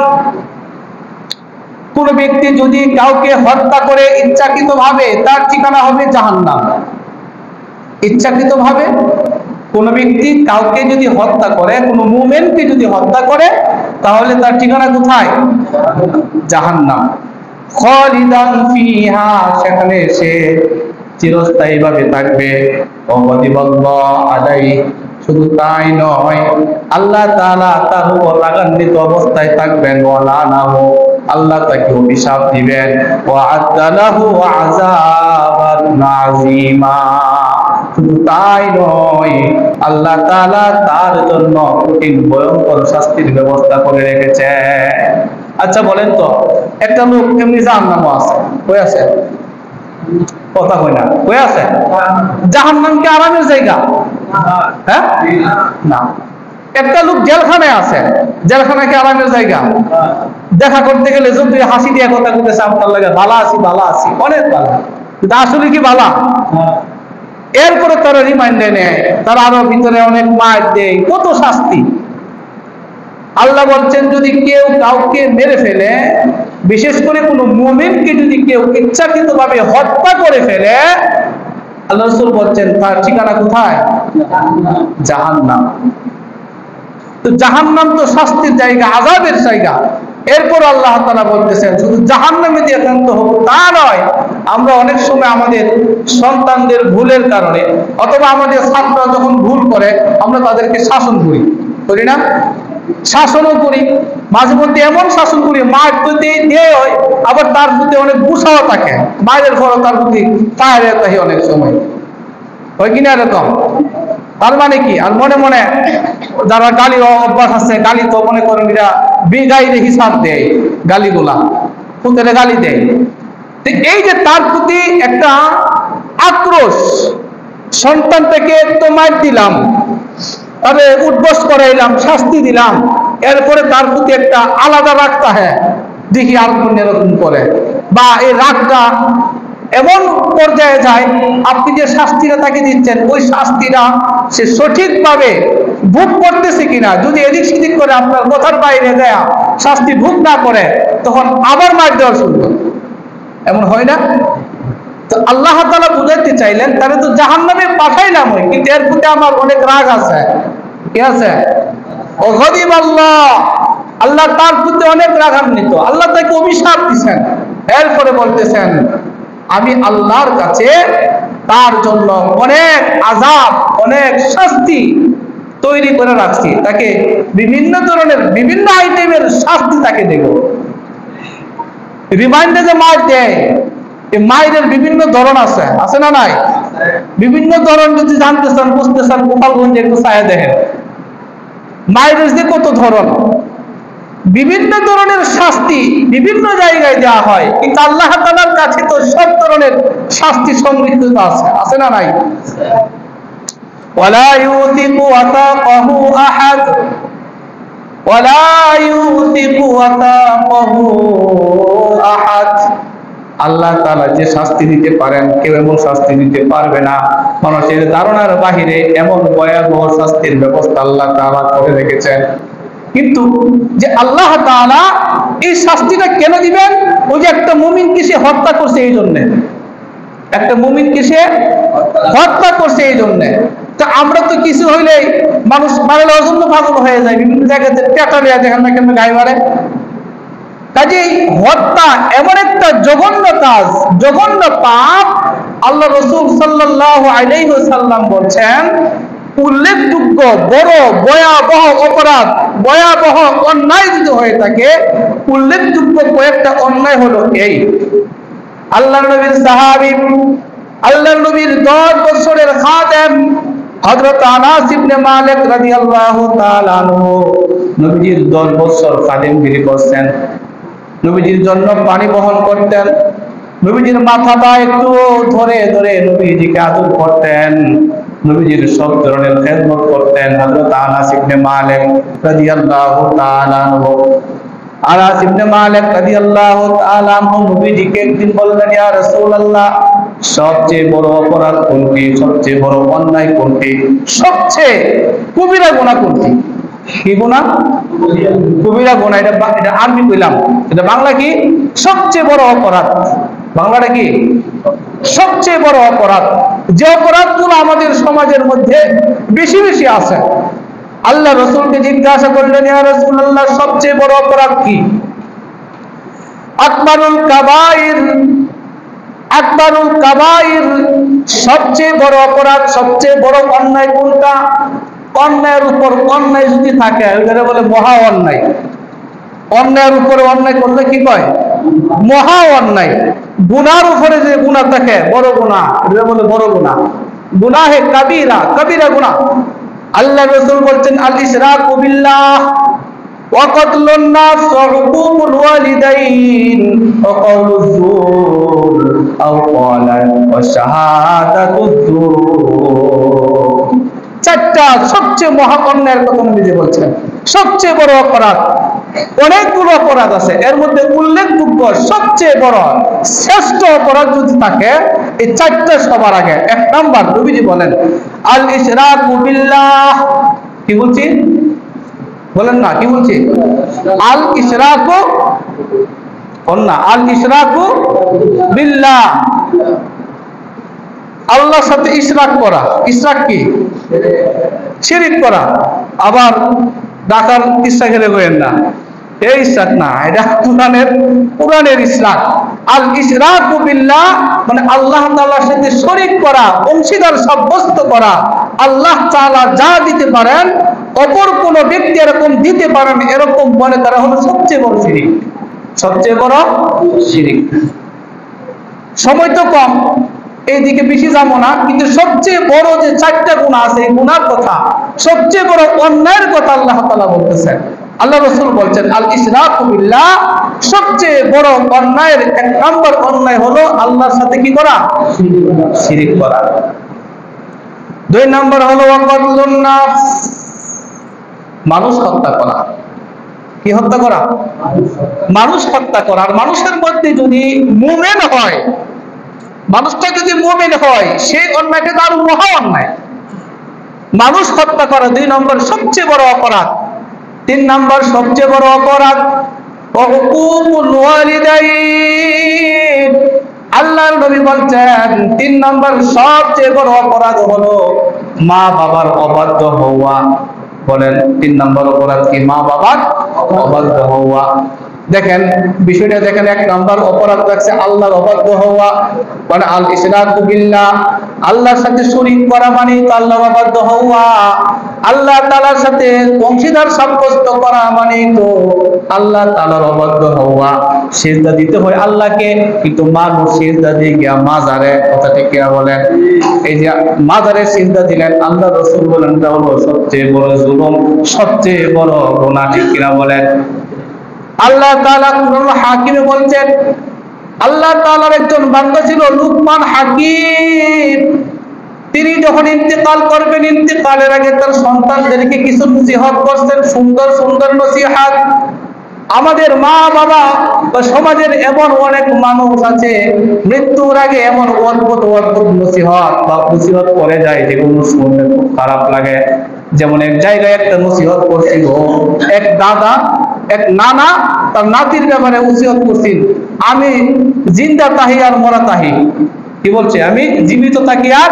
কোন ব্যক্তি যদি কাউকে হত্যা করে ইচ্ছাকৃতভাবে, তার ঠিকানা হবে জাহান্নাম। ইচ্ছাকৃতভাবে কোন ব্যক্তি কাউকে যদি হত্যা করে, কোন মুমিনকে যদি হত্যা করে, তাহলে তার ঠিকানা কোথায়? জাহান্নাম। খালিদান ফিহা, সেখানে সে চিরস্থায়ী ভাবে থাকবে। শুধু তাই নয়, আল্লাহ তাআলা তার উপর রাগান্বিত অবস্থায় থাকবেন। আল্লাহ তাকে অভিশাপ দিবেন। শুধু তাই নয়, আল্লাহ তাআলা তার জন্য কঠিন ভয়ঙ্কর শাস্তির ব্যবস্থা করে রেখেছে। আচ্ছা বলেন তো, একটা লোক এমনি জাহান্নামে আছে, কই আছে? কথা কই না, কই আছে? জাহান্নাম কি আরামের জায়গা? হ্যাঁ, না। একটা লোক জেলখানায় আছে, জেলখানা কি আরামের জায়গা? দেখা করতে গেলে যদি হাসি দিয়ে কথা বলতেছে, আপনার লাগে ভালো আছি, ভালো আছি, অনেক ভালো, কিন্তু আসলে কি ভালো? এরপরে তারা রিমাইন্ডে নেয়, তারা আরো ভিতরে অনেক মার দেয়, কত শাস্তি। আল্লাহ বলছেন, যদি কেউ কাউকে মেরে ফেলে, বিশেষ করে কোন মুমিনকে যদি কেউ ইচ্ছাকৃতভাবে হত্যা করে ফেলে, আল্লাহ রাসূল বলছেন তার ঠিকানা কোথায়? জাহান্নাম। তো জাহান্নাম তো শাস্তির জায়গা, আযাবের জায়গা। এরপর আল্লাহ তাআলা বলতেছেন শুধু জাহান্নামে দিয়ে একান্ত হোক তা নয়, আমরা অনেক সময় আমাদের সন্তানদের ভুলের কারণে অথবা আমাদের ছাত্ররা যখন ভুল করে, আমরা তাদেরকে শাসন করি না? শাসনও করি, মাঝে মধ্যে এমন শাসন করি, মার প্রতি দিয়ে হয়, আবার তার প্রতি অনেক গুছাও থাকে, মায়ের ফলে তার প্রতি ফায়ারে থাকে অনেক সময়, হয় কিনা এরকম? তার মানে কি? আর মনে মনে যারা গালি অভ্যাস আছে, গালি তো মনে করেন এরা বিগাইরে হিসাব দেয়, গালিগুলা পুতেরে গালি দেয়। এই যে তার প্রতি একটা আক্রোশ, সন্তানটাকে তো মার দিলাম, তবে উদ্বোস করাইলাম, শাস্তি দিলাম, এরপরে তার প্রতি একটা আলাদা রাগটা, হ্যাঁ দেখি আর কোন এরকম করে, বা এই রাগটা এমন পর্যায়ে যায়, আপনি যে শাস্তিটা তাকে দিচ্ছেন, ওই শাস্তিটা সে সঠিকভাবে ভোগ করতেছে কিনা, যদি এদিক সেদিক করে আপনার কথার বাইরে দেয়া শাস্তি ভোগ না করে, তখন আবার মার দেওয়া শুরু করে। এমন হয় না? তো আল্লাহ তাআলা বুঝাইতে চাইলেন, তাহলে তো জাহান্নামে পাঠাইলাম, কিন্তু এর প্রতি আমার অনেক রাগ আছে। কি আছে? ও গদিব আল্লাহ, আল্লাহ তার প্রতি অনেক রাগান্বিত, আল্লাহ তাকে অভিশাপ দিচ্ছেন। এরপরে বলতেছেন, আমি আল্লাহর কাছে তার জন্য অনেক আযাব, অনেক শাস্তি তৈরি করে রাখছি, তাকে বিভিন্ন ধরনের বিভিন্ন আইটেমের শাস্তি তাকে দেব। রিমাইন্ডে যে মার দেয়, এই মায়ের বিভিন্ন ধরন আছে না নাই? বিভিন্ন ধরন যদি জানতে চান, বুঝতে চান, গোপালগঞ্জে একটু ছায়া দেখেন, মায়ের যে কত ধরন, বিভিন্ন ধরনের শাস্তি বিভিন্ন জায়গায় দেওয়া হয়, কিন্তু আল্লাহ তাআলার কাছে তো সব ধরনের শাস্তি সংরক্ষিত আছে না নাই? ওয়ালা ইউতিকু ওয়াতাকাহু আহাদ, ওয়ালা ইউতিকু ওয়াতাকাহু আহাদ। আল্লাহ তাআলা যে শাস্তি দিতে পারেন, কেউ এমন শাস্তি দিতে পারবে না। মানুষের ধারণার বাহিরে এমন ভয়াবহ শাস্তির ব্যবস্থা আল্লাহ তাআলা করে রেখেছেন। কিন্তু যে আল্লাহ তাআলা এই শাস্তিটা কেন দিবেন? ওই যে একটা মুমিনকে সে হত্যা করছে, এই জন্য। একটা মুমিনকে সে হত্যা করছে এই জন্য। তো আমরা তো কিছু হইলেই মানুষ মারলে অজন্য পাগল হয়ে যায়, বিভিন্ন জায়গাতে পেটালিয়া দেখেন না কেন গায়ে মারে। কাজেই হত্যা এমন একটা জঘন্য কাজ, জঘন্য পাপ, আল্লাহ রাসূল সাল্লাল্লাহু আলাইহি ওয়াসাল্লাম বলছেন, উল্লেখযোগ্য বড় ভয়াবহ অপরাধ, ভয়াবহ অন্যায় যদি হয়ে থাকে, উল্লেখযোগ্য কয়েকটা অন্যায় হলো এই। আল্লাহর নবীর সাহাবী, আল্লাহর নবীর 10 বছরের খাদেম, হযরত আনাস ইবনে মালিক রাদিয়াল্লাহু তাআলা আনহু নবীজির 10 বছর খাদেমগিরি করতেন, নবীজির জন্য পানি বহন করতেন, নবীজির মাথাটা একটু ধরে ধরে নবীজিকে আদর করতেন, নবীজির সব ধরনের খেদমত করতেন হযরত আনাস ইবনে মালিক রাদিয়াল্লাহু তাআলা আনহু। আনাস ইবনে মালিক রাদিয়াল্লাহু তাআলা আনহু নবীজিকে একদিন বললেন, ইয়া রাসূলুল্লাহ, সবচেয়ে বড় অপরাধ কোনটি, সবচেয়ে বড় অন্যায় কোনটি, সবচেয়ে কবিরা গুনাহ কোনটি? কি গুনাহ? কবিরা গুনাহ। এটা আরবি কইলাম, এটা বাংলা কি? সবচেয়ে বড় অপরাধ। বাংলাটা কি? সবচেয়ে বড় অপরাধ। যে অপরাধগুলো আমাদের সমাজের মধ্যে বেশি বেশি আছে। আল্লাহ রাসূলকে জিজ্ঞাসা করলেন, ইয়া রাসূলুল্লাহ, সবচেয়ে বড় অপরাধ কি? আকবারুল কাবাইর, আকবারুল কাবাইর, সবচেয়ে বড় অপরাধ, সবচেয়ে বড় অন্যায় কোনটা? অন্যায়ের উপর অন্যায় যদি থাকে ওইটারে বলে মহা অন্যায়। অন্যায়ের উপরে অন্যায় করলে কি কয়? মহা অন্যায়। গুনার উপরে যে গুনাহ থাকে বড় গুনাহ, এটা বলে বড় গুনাহ। গুনাহে কাবীরা, কবিরা গুনাহ। আল্লাহ রাসূল বলছেন, আল ইশরাকু বিল্লাহ ওয়া কাতলুন নাস ওয়া হুকুকুল ওয়ালিদাইন ওয়া কাউলুজ যুর আও ক্বালা ওয়া শাহাদাতুজ যুর। চারটা সবচেয়ে মহা অন্যায়ের কথা নবীজি বলছেন। সবচেয়ে বড় অপরাধ, অনেকগুলো অপরাধ আছে, এর মধ্যে উল্লেখযোগ্য সবচেয়ে বড় শ্রেষ্ঠ অপরাধ যদি থাকে এই চারটা সবার আগে। এক নাম্বার নবীজি বলেন আল ইশরাকু বিল্লাহ। কি বলছি? বলেন না, কি বলছি? আল ইশরাকু, না, আল ইশরাকু বিল্লাহ, আল্লাহর সাথে ইশরাক করা। ইশরাক কি? শিরিক করা। আবার ডাকার ইশরাক হেরে করেন না, এই ইশরাক না, এটা কোরআনের ইশরাক। আল ইশরাকু বিল্লাহ মানে আল্লাহ তাআলার সাথে শরীক করা, অংশীদার সাব্যস্ত করা। আল্লাহ তাআলা যা দিতে পারেন অপর কোন ব্যক্তি এরকম দিতে পারেন, এরকম মনে করা হলো সবচেয়ে বড় শিরিক। সবচেয়ে বড় শিরিক। সময় তো কম, এইদিকে বেশি যাবো না, কিন্তু সবচেয়ে বড় যে চারটা গুনাহ আছে এই গুনার কথা, সবচেয়ে বড় অন্যায়ের কথা আল্লাহ তাআলা বলতেছেন। আল্লাহ রাসূল বলছেন আল ইশরাকু বিল্লাহ, সবচেয়ে বড় অন্যায়ের এক নম্বর অন্যায় হলো আল্লাহর সাথে কি করা? শিরিক করা। দুই নম্বর হলো ওয়া কাতলুন নাফস, মানুষ হত্যা করা। কি হত্যা করা? মানুষ হত্যা করা। আর মানুষের মধ্যে যদি মুমিন হয়, মানুষটা যদি মুমিন হয়, সেই অন্যায়টা তার মহা অন্যায়। মানুষ হত্যা করা 2 নম্বর সবচেয়ে বড় অপরাধ। 3 নম্বর সবচেয়ে বড় অপরাধ হুকুকুল ওয়ালিদাইন। আল্লাহর নবী বলছেন 3 নম্বর সবচেয়ে বড় অপরাধ হলো মা বাবার অবাধ্য হওয়া। বলেন 3 নম্বর অপরাধ কি? মা বাবার অবাধ্য হওয়া। দেখেন বিষয়টা দেখেন, 1 নম্বর অপরাধ রাখছে আল্লাহর অবাধ্য হওয়া, মানে আল ইশরাকু বিল্লাহ, আল্লাহর সাথে শরীক করা মানে তো আল্লাহর অবাধ্য হওয়া। আল্লাহ তাআলার সাথে অংশীদার সাব্যস্ত করা মানে তো আল্লাহ তাআলার অবাধ্য হওয়া। সিজদা দিতে হয় আল্লাহকে, কিন্তু মানুষ সিজদা দিয়ে গিয়া মাজারে, কথা ঠিক কিনা বলেন? এই যে মাজারে সিজদা দিলেন, আল্লাহ রাসূল বলেন এটা হলো সবচেয়ে বড় জুলুম, সবচেয়ে বড় গুনাহ, ঠিক কিনা বলেন? আল্লাহ তাআলা কোরআন হাকিমে বলছেন, আল্লাহ তাআলার একজন বান্দা ছিল লুকমান হাকিম। তিনি যখন ইন্তেকাল করবেন, ইন্তেকালের আগে তার সন্তানদেরকে কিছু নসিহত করতেন, সুন্দর সুন্দর নসিহত। আমাদের মা বাবা বা সমাজের এমন অনেক মানুষ আছে মৃত্যুর আগে এমন অদ্ভুত অদ্ভুত নসিহত বা নসিহত করে যায় যেগুলো শুনলে খুব খারাপ লাগে। যেমন এক জায়গায় একটা নসিহত করছিল এক দাদা, এক নানা তার নাতির ব্যাপারে নসিহত করছিল, আমি জিন্দা তাহি আর মরা তাহি। কি বলছে? আমি জীবিত থাকি আর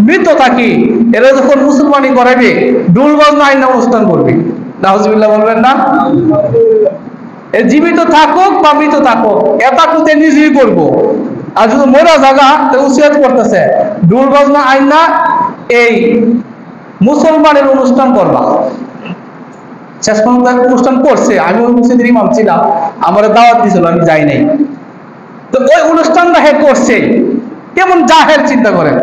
মৃত থাকি। এরা যখন মুসলমানি করাবে ডুল বাজনা আইনা অনুষ্ঠান করবে, নাউজুবিল্লাহ বলবেন না? জীবিত থাকুক বা মৃত থাকুক, এটা খুঁজে নিজেই করবো। আর যদি মোরা জায়গা উচিত করতেছে ডুল বাজনা আইনা এই মুসলমানের অনুষ্ঠান করবা। শেষ পর্যন্ত অনুষ্ঠান করছে, আমি ওই মসজিদের ইমাম ছিলাম, আমার দাওয়াত দিয়েছিল, আমি যাই নাই। তো ওই অনুষ্ঠানটা হে করছে, কেমন জাহেল চিন্তা করেন।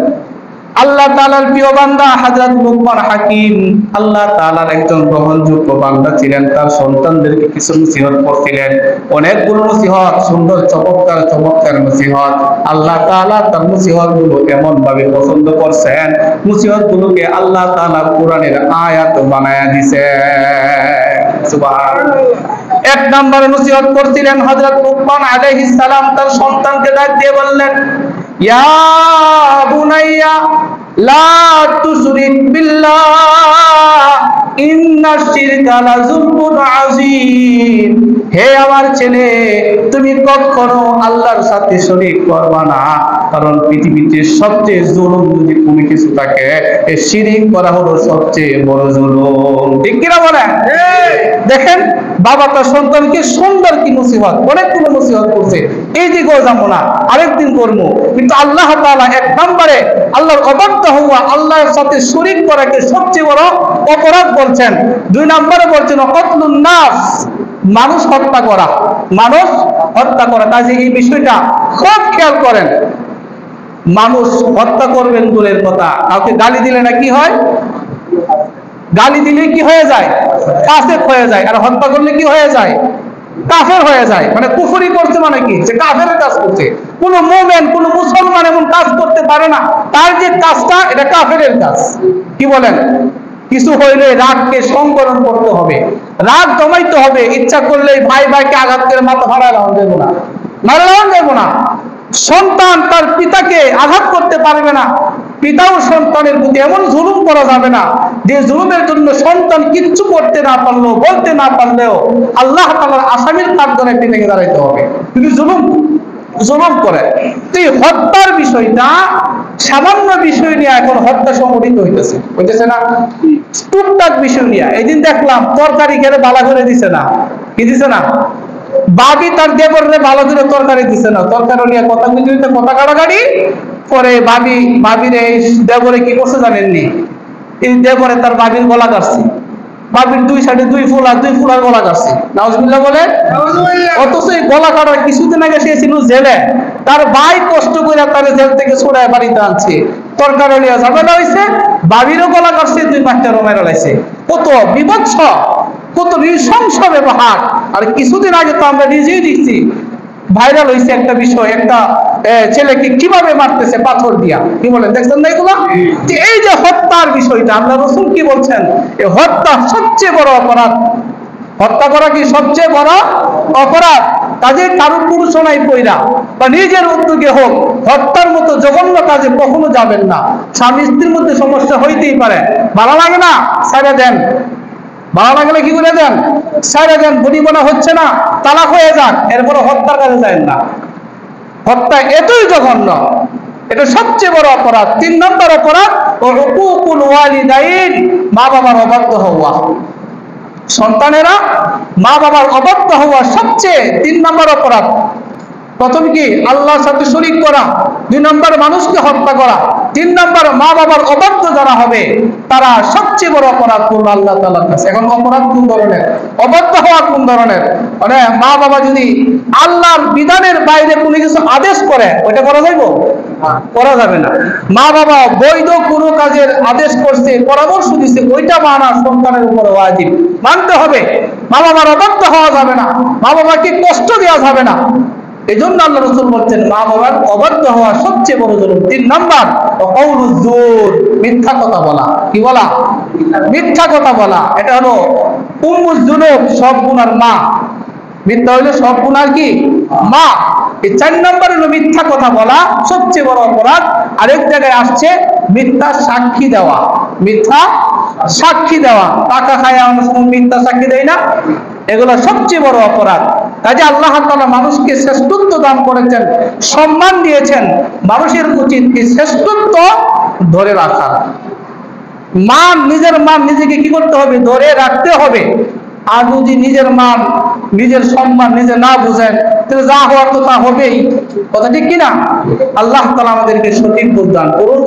আল্লাহ তাআলার প্রিয় বান্দা হযরত লুকমান হাকিম আল্লাহ তাআলার একজন গ্রহণযোগ্য বান্দা ছিলেন। তার সন্তানদেরকে কিছু নসিহত করছিলেন, অনেকগুলো নসিহত, সুন্দর চমৎকার চমৎকার নসিহত। আল্লাহ তাআলা তার নসিহতগুলো এমন ভাবে পছন্দ করছেন, নসিহতগুলোকে আল্লাহ তাআলা কোরআনের আয়াত বানায়া দিয়েছেন। সুবহানাল্লাহ। এক নম্বরে নসিহত করছিলেন হযরত লুকমান আলাইহিস সালাম, তার সন্তানকে ডাক দিয়ে বললেন, ইয়া বুনাইয়া লা তুশরিক বিল্লাহ ইন্নাশ শিরকা লাযুলমুন আযীম। হে আমার ছেলে, তুমি কখনো আল্লাহর সাথে শরীক করবা না, কারণ পৃথিবীতে সবচেয়ে জুলুম যদি কোনো কিছু থাকে, এই শিরক করা হলো সবচেয়ে বড় জুলুম। ঠিক কি না বলেন? দেখেন বাবা তার সন্তানকে সুন্দর কি নসিহত, অনেকগুলো নসিহত করছে, এই দিকেও যাবো না, আরেকদিন করবো, কিন্তু আল্লাহ তাআলা এক নম্বরে আল্লাহর অবাধ্য হওয়া, আল্লাহর সাথে শরীক করাকে সবচেয়ে বড় অপরাধ বলছেন। দুই নম্বরে বলছেন কতলুন নাস, মানুষ হত্যা করা, মানুষ হত্যা করা। কাজে এই বিষয়টা খুব খেয়াল করেন। মানুষ হত্যা করবেন দূরের কথা, কাউকে গালি দিলে না কি হয়? গালি দিলে কি হয়ে যায়? ফাসিক হয়ে যায়। আর হত্যা করলে কি হয়ে যায়? কাফের হয়ে যায়। মানে কুফরি করছে, মানে কি? যে কাফেরের কাজ করছে। কোন মুমিন, কোন মুসলমান এমন কাজ করতে পারে না, তার যে কাজটা এটা কাফেরের কাজ। কি বলেন? কিছু হইলে রাগকে সংবরণ করতে হবে, রাগ দমাইতে হবে। ইচ্ছা করলে ভাই ভাইকে আঘাত করে মাথা ফাড়া লাগানো যাবে না, মারা যাবে না। সন্তান তার পিতাকে আঘাত করতে পারবে না, পিতাও সন্তানের প্রতি এমন জুলুম করা যাবে না যে জুলুমের জন্য সন্তান কিচ্ছু করতে না পারলেও, বলতে না পারলেও আল্লাহ তাআলার আসামির কাঠগড়ায় পিতাকে দাঁড়াইতে হবে যদি জুলুম করে। তো এই হত্যার বিষয়টা সামান্য বিষয় নিয়ে এখন হত্যা সংঘটিত হইতেছে না, টুকটাক বিষয় নিয়ে। এই দিন দেখলাম তরকারি খেলে বালা করে দিছে না, কি দিছে না? বাবি তার দেবরে ভালো করে তরকারি দিছে না, তরকারি নিয়ে কথা বুঝতে কথা কাটাকাটি পরে ভাবির এই দেবরে কি করছে জানেননি? এই দেবরে তার ভাবির গলা কাটছে, ভাবির দুই সাইডে দুই ফুলার গলা কাটছে। নাউজুবিল্লাহ বলে। অথচ এই গলা কাটার কিছুদিন আগে সে ছিল জেলে, তার ভাই কষ্ট করে তার জেল থেকে ছড়ায় বাড়িতে আনছে, তরকারি নিয়ে ঝামেলা হয়েছে, ভাবিরও গলা কাটছে, দুই বাচ্চারও মেরা লাইছে। কত বিভৎস, কত নৃশংস ব্যবহার। আর কিছুদিন আগে তো আমরা নিজেই দেখছি, ভাইরাল হয়েছে একটা বিষয়, একটা ছেলেকে কিভাবে মারতেছে পাথর দিয়া। কি বলেন, দেখছেন না এগুলো? এই যে হত্যার বিষয়টা, আল্লাহ রাসূল কি বলছেন? এই হত্যা সবচেয়ে বড় অপরাধ। হত্যা করা কি সবচেয়ে বড় অপরাধ? কাজে কারো পুরুষনাই কইরা বা নিজের উদ্যোগে হোক, হত্যার মতো জঘন্য কাজে কখনো যাবেন না। স্বামী স্ত্রীর মধ্যে সমস্যা হইতেই পারে, ভালো লাগে না, ছেড়ে দেন। ভালো লাগলে কি করে দেন? ছেড়ে দেন। বনিবনা হচ্ছে না, তালাক হয়ে যাক, এরপরে হত্যার কাজে যায় না। হত্যা এতই জঘন্য, এটা সবচেয়ে বড় অপরাধ। 3 নম্বর অপরাধ উকুকুল ওয়ালিদাইন, মা বাবার অবাধ্য হওয়া। সন্তানেরা মা বাবার অবাধ্য হওয়া সবচেয়ে 3 নম্বর অপরাধ। প্রথম কি? আল্লাহর সাথে শরীক করা। 2 নম্বর মানুষকে হত্যা করা। 3 নম্বর মা বাবার অবাধ্য যারা হবে তারা সবচেয়ে বড় অপরাধ করবে আল্লাহ তাআলার কাছে। এখন অপরাধ কোন ধরনের? অবাধ্য হওয়া কোন ধরনের? মানে মা বাবা যদি আল্লাহর বিধানের বাইরে কোনো কিছু আদেশ করে, ওইটা করা যাইব? করা যাবে না। মা বাবা বৈধ কোনো কাজের আদেশ করছে, পরামর্শ দিচ্ছে, ওইটা মানা সন্তানের উপরে ওয়াজিব, মানতে হবে। মা বাবার অবাধ্য হওয়া যাবে না, মা বাবাকে কষ্ট দেওয়া যাবে না। এই জন্য আল্লাহ রাসূল বলছেন মা বাবার অবাধ্য হওয়া সবচেয়ে বড় জুলুম। 3 নাম্বার কাউলুজ জুর, মিথ্যা কথা বলা। কি বলা? মিথ্যা কথা বলা। এটা হলো উম্মুজ জুনুব, সব গুনার মা। মিথ্যা হইলে সব গুনার কি? মা। এই 4 নাম্বার হলো মিথ্যা কথা বলা, সবচেয়ে বড় অপরাধ। আরেক জায়গায় আসছে মিথ্যা সাক্ষী দেওয়া। মিথ্যা সাক্ষী দেওয়া, টাকা খায় আমরা মিথ্যা সাক্ষী দেই না, এগুলো সবচেয়ে বড় অপরাধ। কাজে আল্লাহ তাআলা মানুষকে শ্রেষ্ঠত্ব দান করেছেন, সম্মান দিয়েছেন। মানুষের উচিত এই শ্রেষ্ঠত্ব ধরে রাখা। মান, নিজের মান নিজেকে কি করতে হবে? ধরে রাখতে হবে। আর যদি নিজের মান, নিজের সম্মান নিজে না বুঝেন, তাহলে যা হওয়ার তো তা হবেই। কথা ঠিক কিনা? আল্লাহ তাআলা আমাদেরকে সঠিক বুঝ দান করুন।